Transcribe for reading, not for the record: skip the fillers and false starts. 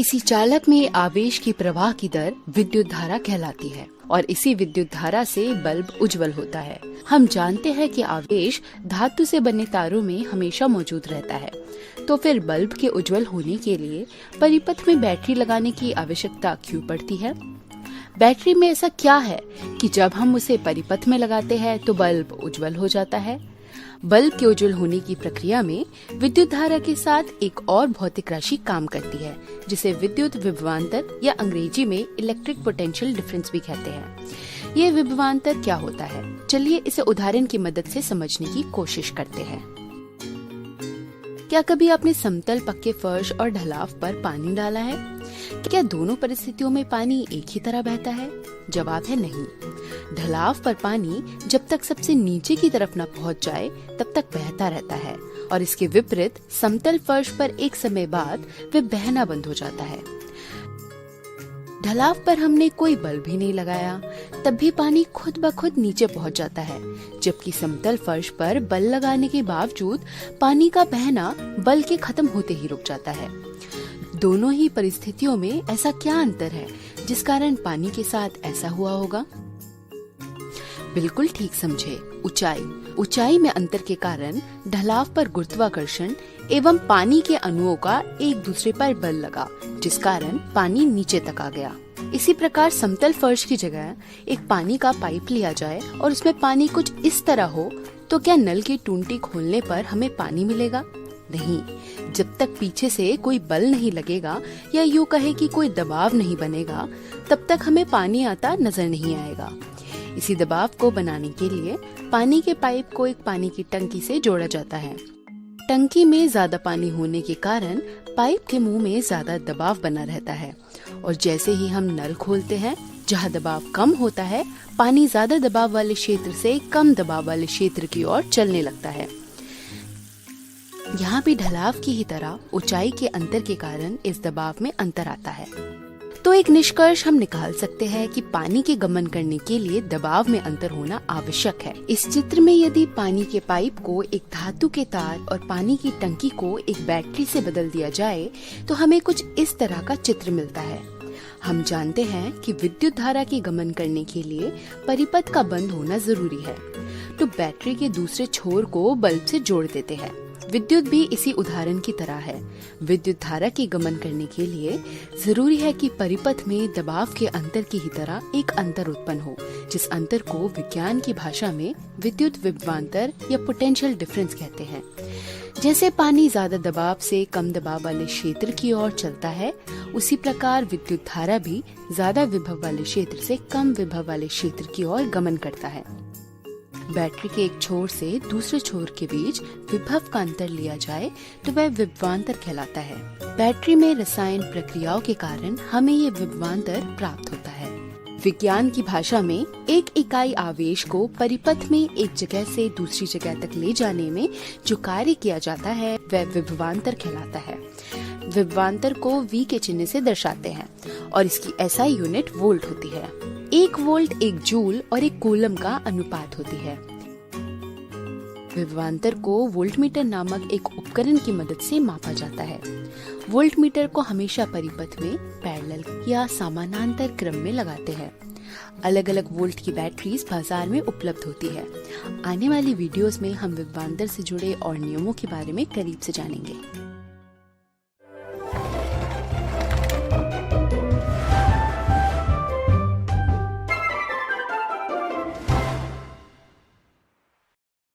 किसी चालक में आवेश की प्रवाह की दर विद्युत धारा कहलाती है और इसी विद्युत धारा से बल्ब उज्जवल होता है। हम जानते हैं कि आवेश धातु से बने तारों में हमेशा मौजूद रहता है, तो फिर बल्ब के उज्जवल होने के लिए परिपथ में बैटरी लगाने की आवश्यकता क्यों पड़ती है? बैटरी में ऐसा क्या है कि जब हम उसे परिपथ में लगाते हैं तो बल्ब उज्जवल हो जाता है? बल्ब के उज्जवल होने की प्रक्रिया में विद्युत धारा के साथ एक और भौतिक राशि काम करती है, जिसे विद्युत विभवांतर या अंग्रेजी में इलेक्ट्रिक पोटेंशियल डिफरेंस भी कहते हैं। ये विभवांतर क्या होता है? चलिए इसे उदाहरण की मदद से समझने की कोशिश करते हैं। क्या कभी आपने समतल पक्के फर्श और ढलाव पर पानी डाला है? क्या दोनों परिस्थितियों में पानी एक ही तरह बहता है? जवाब है नहीं। ढलाव पर पानी जब तक सबसे नीचे की तरफ न पहुंच जाए तब तक बहता रहता है और इसके विपरीत समतल फर्श पर एक समय बाद वह बहना बंद हो जाता है। ढलाव पर हमने कोई बल्ब ही नहीं लगाया, तब भी पानी खुद ब खुद नीचे पहुंच जाता है, जबकि समतल फर्श पर बल्ब लगाने के बावजूद पानी का बहना बल्ब के खत्म होते ही रुक जाता है। दोनों ही परिस्थितियों में ऐसा क्या अंतर है जिस कारण पानी के साथ ऐसा हुआ होगा? बिल्कुल ठीक समझे, ऊंचाई। ऊंचाई में अंतर के कारण ढलाव पर गुरुत्वाकर्षण एवं पानी के अणुओं का एक दूसरे पर बल लगा, जिस कारण पानी नीचे तक आ गया। इसी प्रकार समतल फर्श की जगह एक पानी का पाइप लिया जाए और उसमें पानी कुछ इस तरह हो, तो क्या नल की टूंटी खोलने पर हमें पानी मिलेगा? नहीं। जब तक पीछे से कोई बल नहीं लगेगा या यूँ कहे कि कोई दबाव नहीं बनेगा, तब तक हमें पानी आता नजर नहीं आएगा। इसी दबाव को बनाने के लिए पानी के पाइप को एक पानी की टंकी से जोड़ा जाता है। टंकी में ज्यादा पानी होने के कारण पाइप के मुंह में ज्यादा दबाव बना रहता है और जैसे ही हम नल खोलते हैं, जहाँ दबाव कम होता है, पानी ज्यादा दबाव वाले क्षेत्र से कम दबाव वाले क्षेत्र की ओर चलने लगता है। यहाँ भी ढलाव की ही तरह ऊंचाई के अंतर के कारण इस दबाव में अंतर आता है। तो एक निष्कर्ष हम निकाल सकते हैं कि पानी के गमन करने के लिए दबाव में अंतर होना आवश्यक है। इस चित्र में यदि पानी के पाइप को एक धातु के तार और पानी की टंकी को एक बैटरी से बदल दिया जाए तो हमें कुछ इस तरह का चित्र मिलता है। हम जानते हैं कि विद्युत धारा के गमन करने के लिए परिपथ का बंद होना जरूरी है, तो बैटरी के दूसरे छोर को बल्ब से जोड़ देते हैं। विद्युत भी इसी उदाहरण की तरह है। विद्युत धारा की गमन करने के लिए जरूरी है कि परिपथ में दबाव के अंतर की ही तरह एक अंतर उत्पन्न हो, जिस अंतर को विज्ञान की भाषा में विद्युत विभवांतर या पोटेंशियल डिफरेंस कहते हैं। जैसे पानी ज्यादा दबाव से कम दबाव वाले क्षेत्र की ओर चलता है, उसी प्रकार विद्युत धारा भी ज्यादा विभव वाले क्षेत्र से कम विभव वाले क्षेत्र की ओर गमन करता है। बैटरी के एक छोर से दूसरे छोर के बीच विभव का अंतर लिया जाए तो वह विभवांतर कहलाता है। बैटरी में रसायन प्रक्रियाओं के कारण हमें ये विभवांतर प्राप्त होता है। विज्ञान की भाषा में एक इकाई आवेश को परिपथ में एक जगह से दूसरी जगह तक ले जाने में जो कार्य किया जाता है वह विभवांतर कहलाता है। विभवांतर को V के चिन्ह से दर्शाते हैं और इसकी SI यूनिट वोल्ट होती है। 1 वोल्ट 1 जूल और 1 कूलम का अनुपात होती है। विभवांतर को वोल्टमीटर नामक एक उपकरण की मदद से मापा जाता है। वोल्टमीटर को हमेशा परिपथ में पैरेलल या समानांतर क्रम में लगाते हैं। अलग अलग वोल्ट की बैटरीज बाजार में उपलब्ध होती है। आने वाली वीडियोस में हम विभवांतर से जुड़े और नियमों के बारे में करीब से जानेंगे।